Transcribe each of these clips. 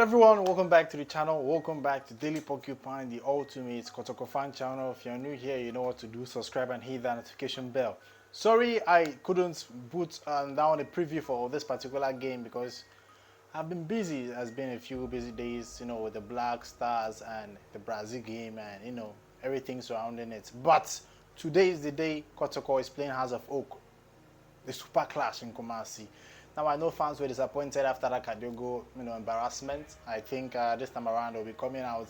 Hello everyone, welcome back to the channel. Welcome back to Daily Porcupine, the ultimate Kotoko fan channel. If you're new here, you know what to do. Subscribe and hit that notification bell. Sorry I couldn't put down a preview for this particular game because I've been busy. It has been a few busy days, with the Black Stars and the Brazil game and, everything surrounding it. But today is the day Kotoko is playing House of Oak, the super clash in Kumasi. Now I know fans were disappointed after that Kadiogho, embarrassment. I think this time around they'll be coming out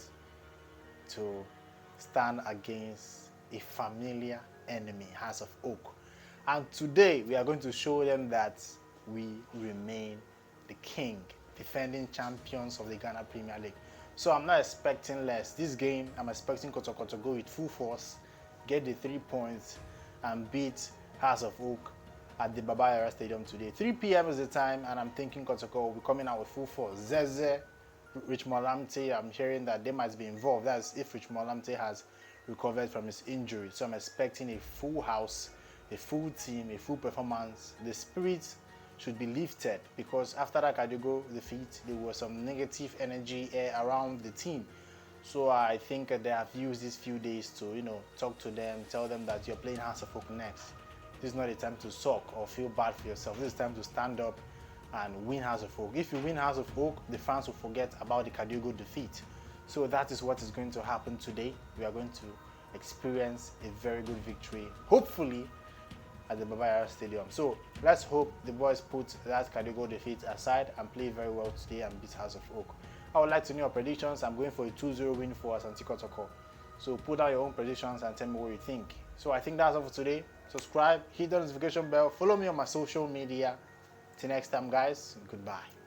to stand against a familiar enemy, House of Oak. And today we are going to show them that we remain the king, defending champions of the Ghana Premier League. So I'm not expecting less. This game, I'm expecting Kotoko to go with full force, get the 3 points, and beat House of Oak at the Baba Yara Stadium today. 3 p.m. is the time, and I'm thinking Kotoko will be coming out with full force. Zeze, Richmond Lamte, I'm hearing that they might be involved. That's if Richmond Lamte has recovered from his injury. So I'm expecting a full house, a full team, a full performance. The spirit should be lifted because after that Kadiogho defeat, there was some negative energy around the team. So I think they have used these few days to, talk to them, tell them that you're playing House of Oak next. This is not a time to sulk or feel bad for yourself. This is time to stand up and win House of Oak. If you win House of Oak, the fans will forget about the Kadiogho defeat. So that is what is going to happen today. We are going to experience a very good victory, hopefully, at the Baba Yara Stadium. So let's hope the boys put that Kadiogho defeat aside and play very well today and beat House of Oak. I would like to know your predictions. I'm going for a 2-0 win for Asante Kotoko. So put out your own predictions and tell me what you think. So I think that's all for today. Subscribe, hit the notification bell, follow me on my social media. Till next time, guys, goodbye.